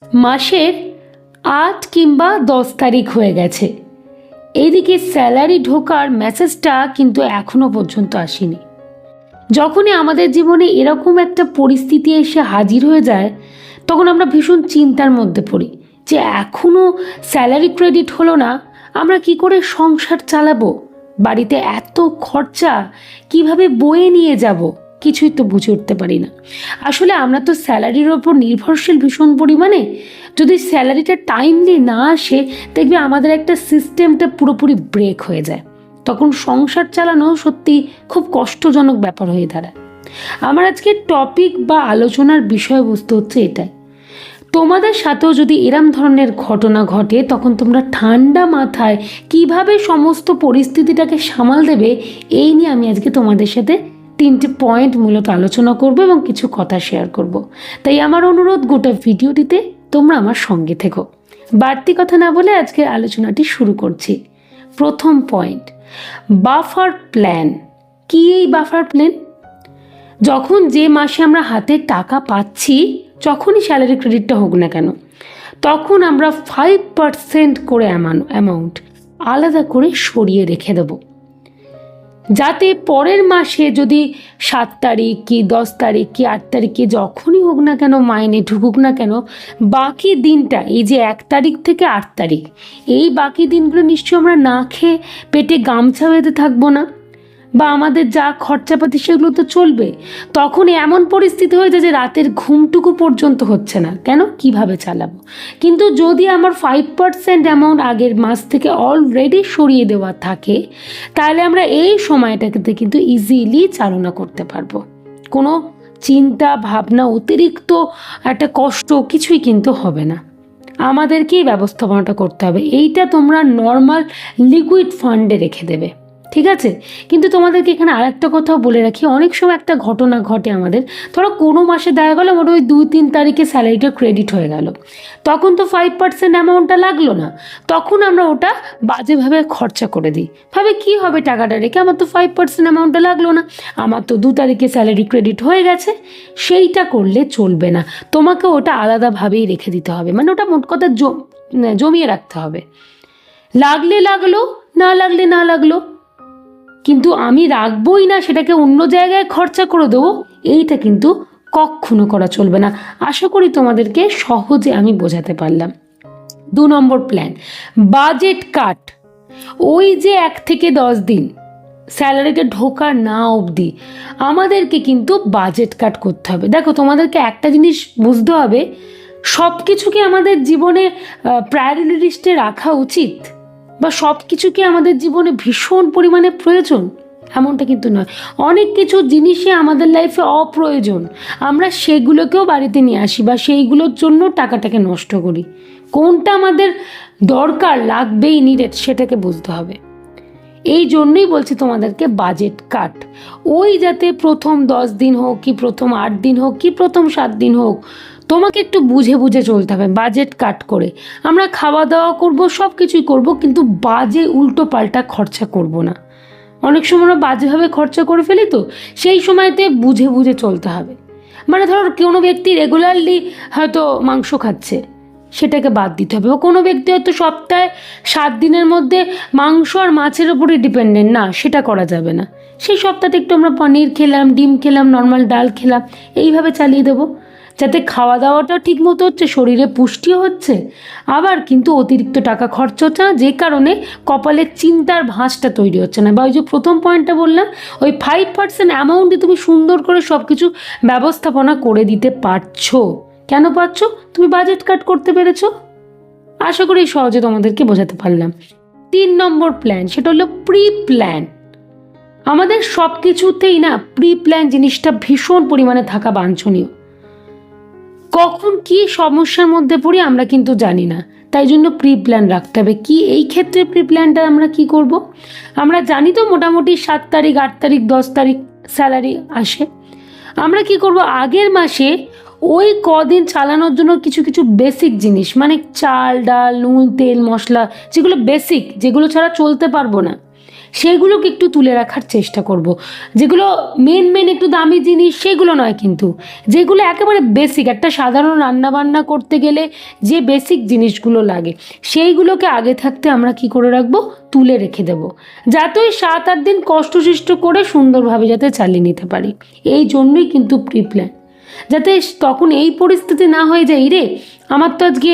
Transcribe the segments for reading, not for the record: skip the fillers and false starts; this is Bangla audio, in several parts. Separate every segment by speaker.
Speaker 1: মাসের ৮ কিংবা ১০ তারিখ হয়ে গেছে, এইদিকে স্যালারি ঢোকার মেসেজটা কিন্তু এখনো পর্যন্ত আসেনি। যখনই আমাদের জীবনে এরকম একটা পরিস্থিতি এসে হাজির হয়ে যায়, তখন আমরা ভীষণ চিন্তার মধ্যে পড়ি যে এখনও স্যালারি ক্রেডিট হলো না, আমরা কি করে সংসার চালাবো, বাড়িতে এত খরচা কিভাবে বয়ে নিয়ে যাব, কিছুই তো বুঝে উঠতে পারি না। আসলে আমরা তো স্যালারির ওপর নির্ভরশীল ভীষণ পরিমাণে। যদি স্যালারিটা টাইমলি না আসে, দেখবে আমাদের একটা সিস্টেমটা পুরোপুরি ব্রেক হয়ে যায়। তখন সংসার চালানো সত্যি খুব কষ্টজনক ব্যাপার হয়ে দাঁড়ায়। আমার আজকের টপিক বা আলোচনার বিষয়বস্তু হচ্ছে এটাই। তোমাদের সাথেও যদি এরম ধরনের ঘটনা ঘটে, তখন তোমরা ঠান্ডা মাথায় কিভাবে সমস্ত পরিস্থিতিটাকে সামাল দেবে, এই নিয়ে আমি আজকে তোমাদের সাথে 3টে পয়েন্ট মূলত আলোচনা করব এবং কিছু কথা শেয়ার করব। তাই আমার অনুরোধ, গোটা ভিডিওটিতে তোমরা আমার সঙ্গে থেকো। বাড়তি কথা না বলে আজকে আলোচনাটি শুরু করছি। প্রথম পয়েন্ট, বাফার প্ল্যান। কি এই বাফার প্ল্যান? যখন যে মাসে আমরা হাতে টাকা পাচ্ছি, যখনই স্যালারি ক্রেডিটটা হোক না কেন, তখন আমরা 5% করে অ্যামাউন্ট আলাদা করে সরিয়ে রেখে দেব, যাতে পরের মাসে যদি 7 তারিখ কি 10 তারিখ কি 8 তারিখে যখনই হোক না কেন মাইনে ঢুকুক না কেন, বাকি দিনটা, এই যে 1 তারিখ থেকে 8 তারিখ, এই বাকি দিনগুলো নিশ্চয়ই আমরা না খেয়ে পেটে গামছা বেঁধে থাকবো না, বা আমাদের যা খরচাপাতি সেগুলো তো চলবে। তখন এমন পরিস্থিতি হয়ে যায় যে রাতের ঘুমটুকু পর্যন্ত হচ্ছে না, কেন, কিভাবে চালাবো। কিন্তু যদি আমার 5% অ্যামাউন্ট আগের মাস থেকে অলরেডি সরিয়ে দেওয়া থাকে, তাহলে আমরা এই সময়টাকে কিন্তু ইজিলি চালনা করতে পারবো। কোনো চিন্তা ভাবনা, অতিরিক্ত একটা কষ্ট কিছুই কিন্তু হবে না। আমাদেরকেই ব্যবস্থাপনাটা করতে হবে। এইটা তোমরা নর্মাল লিকুইড ফান্ডে রেখে দেবে, ঠিক আছে? কিন্তু তোমাদেরকে এখানে আরেকটা কথাও বলে রাখি, অনেক সময় একটা ঘটনা ঘটে আমাদের। ধরো কোনো মাসে দেখা গেলো মোট ওই 2-3 তারিখে স্যালারিটা ক্রেডিট হয়ে গেল, তখন তো 5% অ্যামাউন্টটা লাগলো না, তখন আমরা ওটা বাজেভাবে খরচা করে দিই। ভাবে কি হবে টাকাটা রেখে, আমার তো 5% অ্যামাউন্টটা লাগলো না, আমার তো 2 তারিখে স্যালারি ক্রেডিট হয়ে গেছে। সেইটা করলে চলবে না, তোমাকে ওটা আলাদাভাবেই রেখে দিতে হবে। মানে ওটা মোট কথা জমিয়ে রাখতে হবে। লাগলে লাগলো, না লাগলে না লাগলো, কিন্তু আমি রাখবই না, সেটাকে অন্য জায়গায় খরচা করে দেবো, এইটা কিন্তু কখনো করা চলবে না। আশা করি তোমাদেরকে সহজে আমি বোঝাতে পারলাম। 2 নম্বর প্ল্যান, বাজেট কাট। ওই যে 1 থেকে 10 দিন স্যালারিটা ঢোকার না অবধি আমাদেরকে কিন্তু বাজেট কাট করতে হবে। দেখো, তোমাদেরকে একটা জিনিস বুঝতে হবে, সব কিছুকে আমাদের জীবনে প্রায়োরিটি লিস্টে রাখা উচিত, বা সব কিছুকে আমাদের জীবনে ভীষণ পরিমাণে প্রয়োজন, এমনটা কিন্তু নয়। অনেক কিছু জিনিসই আমাদের লাইফে অপ্রয়োজন, আমরা সেগুলোকেও বাড়িতে নিয়ে আসি বা সেইগুলোর জন্য টাকাটাকে নষ্ট করি। কোনটা আমাদের দরকার, লাগবেই, নিডেড, সেটাকে বুঝতে হবে। এই জন্যই বলছি তোমাদেরকে বাজেট কাট। ওই যাতে প্রথম 10 দিন হোক কি প্রথম 8 দিন হোক কি প্রথম 7 দিন হোক, তোমাকে একটু বুঝে বুঝে চলতে হবে, বাজেট কাট করে। আমরা খাওয়া দাওয়া করব, সব কিছুই করবো, কিন্তু বাজে উল্টো পাল্টা খরচা করব না। অনেক সময় আমরা বাজেভাবে খরচা করে ফেলি, তো সেই সময়তে বুঝে বুঝে চলতে হবে। মানে ধরো কোনো ব্যক্তি রেগুলারলি হয়তো মাংস খাচ্ছে, সেটাকে বাদ দিতে হবে। বা কোনো ব্যক্তি হয়তো সপ্তাহে 7 দিনের মধ্যে মাংস আর মাছের উপরই ডিপেন্ডেন্ট, না, সেটা করা যাবে না। সেই সপ্তাহতে একটু আমরা পনির খেলাম, ডিম খেলাম, নর্মাল ডাল খেলাম, এইভাবে চালিয়ে দেবো, যাতে খাওয়া দাওয়াটাও ঠিক মতো হচ্ছে, শরীরে পুষ্টিও হচ্ছে, আবার কিন্তু অতিরিক্ত টাকা খরচ হচ্ছে না, যে কারণে কপালে চিন্তার ভাঁজটা তৈরি হচ্ছে না। বা ওই যে প্রথম পয়েন্টটা বললাম, ওই 5% অ্যামাউন্টে তুমি সুন্দর করে সব কিছু ব্যবস্থাপনা করে দিতে পারছো। কেন পারছো? তুমি বাজেট কাট করতে পেরেছো। আশা করি সহজে তোমাদেরকে বোঝাতে পারলাম। 3 নম্বর প্ল্যান, সেটা হলো প্রি প্ল্যান। আমাদের সব কিছুতেই না প্রি প্ল্যান জিনিসটা ভীষণ পরিমাণে থাকা বাঞ্ছনীয়। কখন কি সমস্যার মধ্যে পড়ি আমরা কিন্তু জানি না, তাই জন্য প্রি প্ল্যান রাখতে হবে। কি এই ক্ষেত্রে প্রি প্ল্যানটা আমরা কি করব? আমরা জানি তো মোটামুটি 7 তারিখ 8 তারিখ 10 তারিখ স্যালারি আসে। আমরা কি করব, আগের মাসে ওই কদিন চালানোর জন্য কিছু কিছু বেসিক জিনিস, মানে চাল ডাল নুন তেল মশলা, যেগুলো বেসিক, যেগুলো ছাড়া চলতে পারবো না, সেইগুলোকে একটু তুলে রাখার চেষ্টা করব। যেগুলো মেন একটু দামি জিনিস সেগুলো নয়, কিন্তু যেগুলো একেবারে বেসিক, একটা সাধারণ রান্নাবান্না করতে গেলে যে বেসিক জিনিসগুলো লাগে সেইগুলোকে আগে থাকতে আমরা কি করে রাখবো, তুলে রেখে দেব, যাতে ওই 7-8 দিন কষ্টসৃষ্ট করে সুন্দরভাবে যাতে চালিয়ে নিতে পারি। এই জন্যই কিন্তু প্রি প্ল্যান, যাতে তখন এই পরিস্থিতি না হয়ে যায়, রে আমার তো আজকে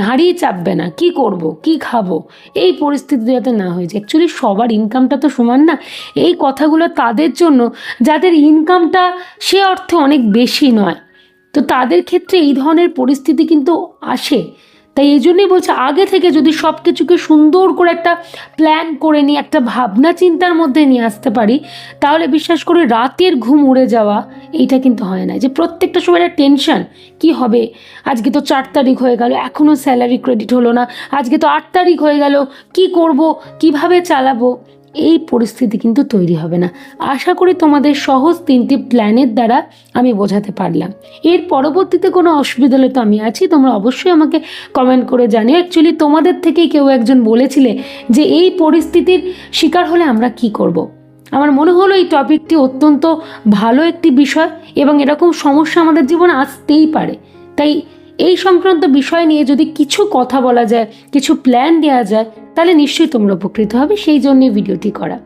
Speaker 1: হারিয়ে চাপবে না, কি করব কি খাবো, এই পরিস্থিতি যাতে না হয়ে যায়। অ্যাকচুয়ালি সবার ইনকামটা তো সমান না, এই কথাগুলো তাদের জন্য যাদের ইনকামটা সে অর্থে অনেক বেশি নয়, তো তাদের ক্ষেত্রে এই ধরনের পরিস্থিতি কিন্তু আসে। তাই এই জন্যই বলছে, আগে থেকে যদি সব কিছুকে সুন্দর করে একটা প্ল্যান করে নিয়ে একটা ভাবনা চিন্তার মধ্যে নিয়ে আসতে পারি, তাহলে বিশ্বাস করে রাতের ঘুম উড়ে যাওয়া এইটা কিন্তু হয় না। যে প্রত্যেকটা সময় একটা টেনশন, কি হবে, আজকে তো 4 তারিখ হয়ে গেল, এখনও স্যালারি ক্রেডিট হলো না, আজকে তো 8 তারিখ হয়ে গেল, কি করব, কিভাবে চালাবো, এই পরিস্থিতি কিন্তু তৈরি হবে না। আশা করি তোমাদের সহজ 3টি প্ল্যানের দ্বারা আমি বোঝাতে পারলাম। এর পরবর্তীতে কোনো অসুবিধা হলে তো আমি আছি, তোমরা অবশ্যই আমাকে কমেন্ট করে জানিও। অ্যাকচুয়ালি তোমাদের থেকেই কেউ একজন বলেছিলে যে এই পরিস্থিতির শিকার হলে আমরা কি করব। আমার মনে হলো এই টপিকটি অত্যন্ত ভালো একটি বিষয়, এবং এরকম সমস্যা আমাদের জীবনে আসতেই পারে। তাই এই সংক্রান্ত বিষয় নিয়ে যদি কিছু কথা বলা যায়, কিছু প্ল্যান দেওয়া যায়, তাহলে নিশ্চয়ই তোমরা উপকৃত হবে, সেই জন্যই ভিডিওটি করা।